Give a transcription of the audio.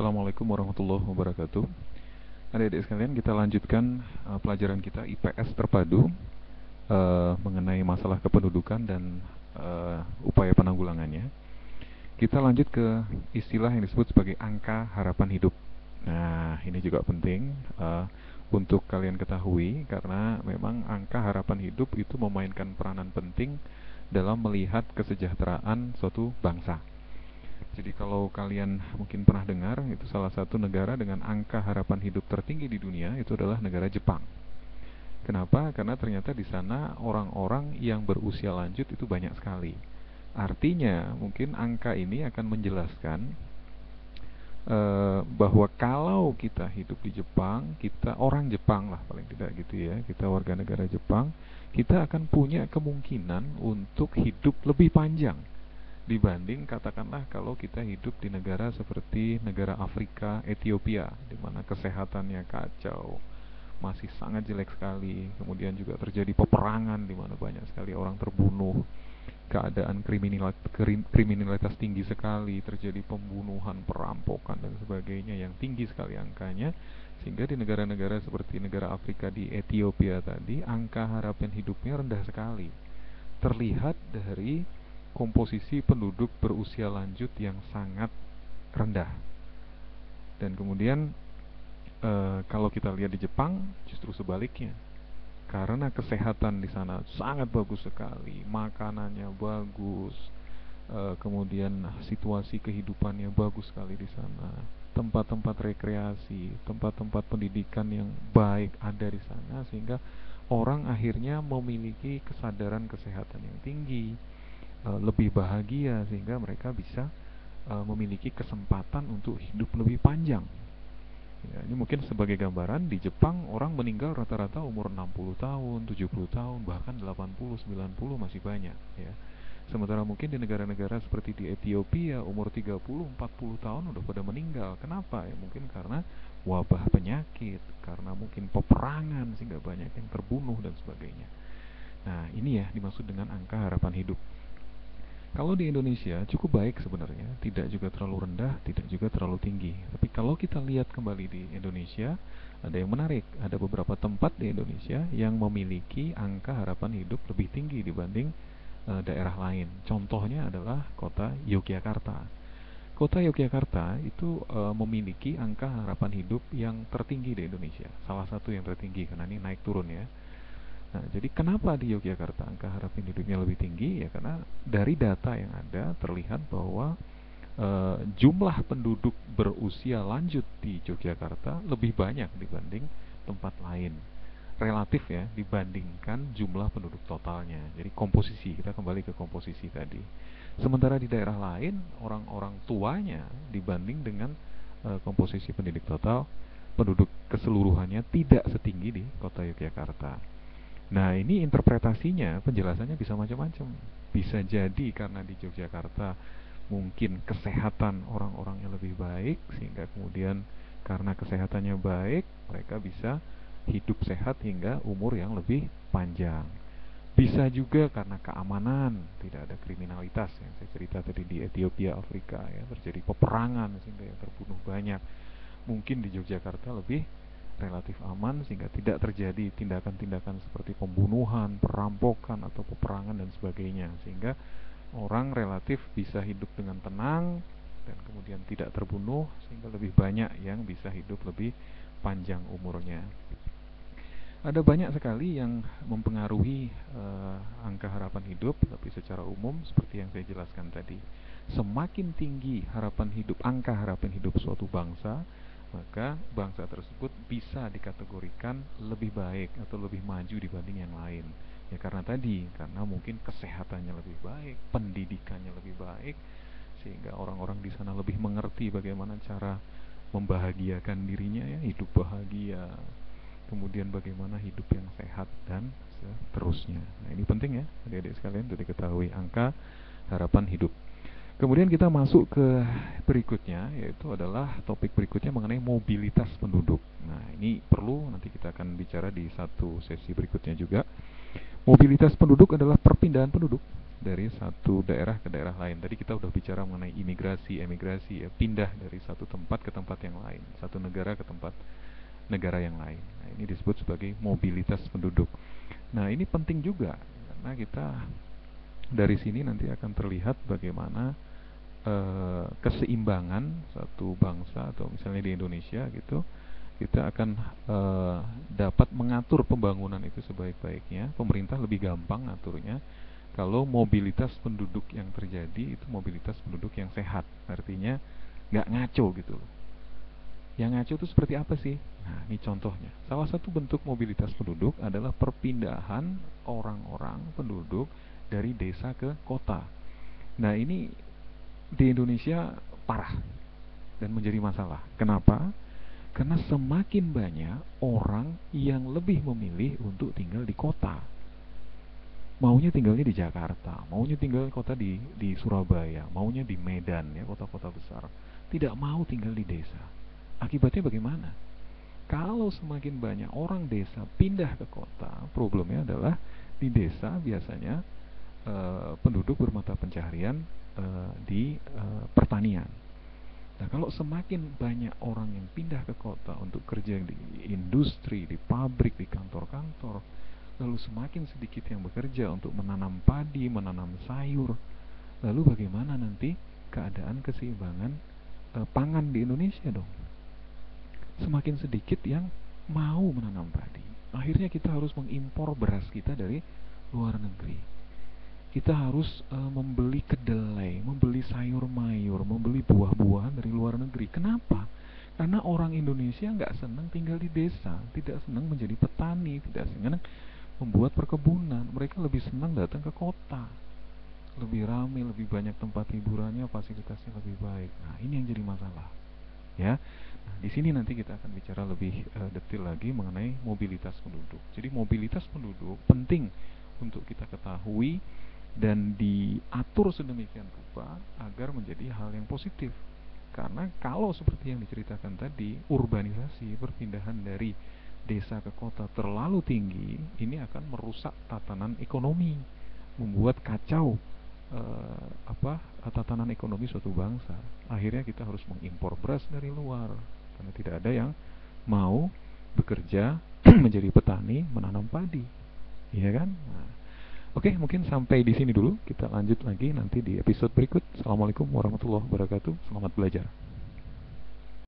Assalamualaikum warahmatullahi wabarakatuh. Adik-adik sekalian, kita lanjutkan pelajaran kita IPS terpadu mengenai masalah kependudukan dan upaya penanggulangannya. Kita lanjut ke istilah yang disebut sebagai angka harapan hidup. Nah, ini juga penting untuk kalian ketahui karena memang angka harapan hidup itu memainkan peranan penting dalam melihat kesejahteraan suatu bangsa. Jadi kalau kalian mungkin pernah dengar, itu salah satu negara dengan angka harapan hidup tertinggi di dunia itu adalah negara Jepang. Kenapa? Karena ternyata di sana orang-orang yang berusia lanjut itu banyak sekali. Artinya mungkin angka ini akan menjelaskan bahwa kalau kita hidup di Jepang, kita orang Jepang lah paling tidak gitu ya, kita warga negara Jepang, kita akan punya kemungkinan untuk hidup lebih panjang dibanding katakanlah kalau kita hidup di negara seperti negara Afrika, Ethiopia, di mana kesehatannya kacau, masih sangat jelek sekali. Kemudian juga terjadi peperangan di mana banyak sekali orang terbunuh, keadaan kriminalitas tinggi sekali, terjadi pembunuhan, perampokan dan sebagainya yang tinggi sekali angkanya, sehingga di negara-negara seperti negara Afrika di Ethiopia tadi, angka harapan hidupnya rendah sekali. Terlihat dari komposisi penduduk berusia lanjut yang sangat rendah. Dan kemudian kalau kita lihat di Jepang justru sebaliknya, karena kesehatan di sana sangat bagus sekali, makanannya bagus, kemudian situasi kehidupannya bagus sekali di sana, tempat-tempat rekreasi, tempat-tempat pendidikan yang baik ada di sana, sehingga orang akhirnya memiliki kesadaran kesehatan yang tinggi, lebih bahagia, sehingga mereka bisa memiliki kesempatan untuk hidup lebih panjang. Ya, ini mungkin sebagai gambaran, di Jepang orang meninggal rata-rata umur 60 tahun, 70 tahun, bahkan 80, 90 masih banyak ya. Sementara mungkin di negara-negara seperti di Ethiopia umur 30, 40 tahun udah pada meninggal. Kenapa? Ya mungkin karena wabah penyakit, karena mungkin peperangan sehingga banyak yang terbunuh dan sebagainya. Nah, ini ya dimaksud dengan angka harapan hidup. Kalau di Indonesia cukup baik sebenarnya, tidak juga terlalu rendah, tidak juga terlalu tinggi. Tapi kalau kita lihat kembali di Indonesia, ada yang menarik. Ada beberapa tempat di Indonesia yang memiliki angka harapan hidup lebih tinggi dibanding daerah lain. Contohnya adalah kota Yogyakarta. Kota Yogyakarta itu memiliki angka harapan hidup yang tertinggi di Indonesia. Salah satu yang tertinggi, karena ini naik turun ya. Nah, jadi kenapa di Yogyakarta angka harapan hidupnya lebih tinggi? Ya karena dari data yang ada terlihat bahwa jumlah penduduk berusia lanjut di Yogyakarta lebih banyak dibanding tempat lain. Relatif ya, dibandingkan jumlah penduduk totalnya. Jadi komposisi, kita kembali ke komposisi tadi. Sementara di daerah lain, orang-orang tuanya dibanding dengan komposisi penduduk total, penduduk keseluruhannya tidak setinggi di kota Yogyakarta. Nah, ini interpretasinya, penjelasannya bisa macam-macam. Bisa jadi karena di Yogyakarta mungkin kesehatan orang-orangnya lebih baik, sehingga kemudian karena kesehatannya baik, mereka bisa hidup sehat hingga umur yang lebih panjang. Bisa juga karena keamanan, tidak ada kriminalitas yang saya cerita tadi di Ethiopia, Afrika ya, terjadi peperangan sehingga yang terbunuh banyak. Mungkin di Yogyakarta lebih relatif aman sehingga tidak terjadi tindakan-tindakan seperti pembunuhan, perampokan atau peperangan dan sebagainya, sehingga orang relatif bisa hidup dengan tenang dan kemudian tidak terbunuh, sehingga lebih banyak yang bisa hidup lebih panjang umurnya. Ada banyak sekali yang mempengaruhi angka harapan hidup, tapi secara umum seperti yang saya jelaskan tadi, semakin tinggi harapan hidup, angka harapan hidup suatu bangsa, maka bangsa tersebut bisa dikategorikan lebih baik atau lebih maju dibanding yang lain. Ya karena tadi, karena mungkin kesehatannya lebih baik, pendidikannya lebih baik, sehingga orang-orang di sana lebih mengerti bagaimana cara membahagiakan dirinya ya, hidup bahagia. Kemudian bagaimana hidup yang sehat dan seterusnya. Nah, ini penting ya, adik-adik sekalian untuk diketahui angka harapan hidup. Kemudian kita masuk ke berikutnya, yaitu adalah topik berikutnya mengenai mobilitas penduduk. Nah, ini perlu nanti kita akan bicara di satu sesi berikutnya juga. Mobilitas penduduk adalah perpindahan penduduk dari satu daerah ke daerah lain. Tadi kita udah bicara mengenai imigrasi, emigrasi, ya, pindah dari satu tempat ke tempat yang lain, satu negara ke tempat negara yang lain. Nah, ini disebut sebagai mobilitas penduduk. Nah, ini penting juga karena kita dari sini nanti akan terlihat bagaimana keseimbangan satu bangsa, atau misalnya di Indonesia gitu, kita akan dapat mengatur pembangunan itu sebaik-baiknya. Pemerintah lebih gampang ngaturnya kalau mobilitas penduduk yang terjadi itu mobilitas penduduk yang sehat, artinya nggak ngaco gitu loh. Yang ngaco itu seperti apa sih? Nah, ini contohnya. Salah satu bentuk mobilitas penduduk adalah perpindahan orang-orang penduduk dari desa ke kota. Nah, ini di Indonesia parah dan menjadi masalah. Kenapa? Karena semakin banyak orang yang lebih memilih untuk tinggal di kota. Maunya tinggalnya di Jakarta, maunya tinggal kota di Surabaya, maunya di Medan, ya, kota-kota besar. Tidak mau tinggal di desa. Akibatnya bagaimana? Kalau semakin banyak orang desa pindah ke kota, problemnya adalah di desa biasanya penduduk bermata pencaharian di pertanian. Nah, kalau semakin banyak orang yang pindah ke kota untuk kerja di industri, di pabrik, di kantor-kantor, lalu semakin sedikit yang bekerja untuk menanam padi, menanam sayur, lalu bagaimana nanti keadaan keseimbangan pangan di Indonesia dong? Semakin sedikit yang mau menanam padi. Akhirnya kita harus mengimpor beras kita dari luar negeri. Kita harus membeli kedelai, membeli sayur mayur, membeli buah-buahan dari luar negeri. Kenapa? Karena orang Indonesia nggak senang tinggal di desa, tidak senang menjadi petani, tidak senang membuat perkebunan. Mereka lebih senang datang ke kota. Lebih ramai, lebih banyak tempat hiburannya, fasilitasnya lebih baik. Nah, ini yang jadi masalah. Ya. Nah, di sini nanti kita akan bicara lebih detail lagi mengenai mobilitas penduduk. Jadi mobilitas penduduk penting untuk kita ketahui dan diatur sedemikian rupa agar menjadi hal yang positif. Karena kalau seperti yang diceritakan tadi, urbanisasi, perpindahan dari desa ke kota terlalu tinggi, ini akan merusak tatanan ekonomi, membuat kacau tatanan ekonomi suatu bangsa. Akhirnya kita harus mengimpor beras dari luar karena tidak ada yang mau bekerja menjadi petani, menanam padi, iya kan? Nah, oke, mungkin sampai di sini dulu. Kita lanjut lagi nanti di episode berikut. Assalamualaikum warahmatullahi wabarakatuh. Selamat belajar.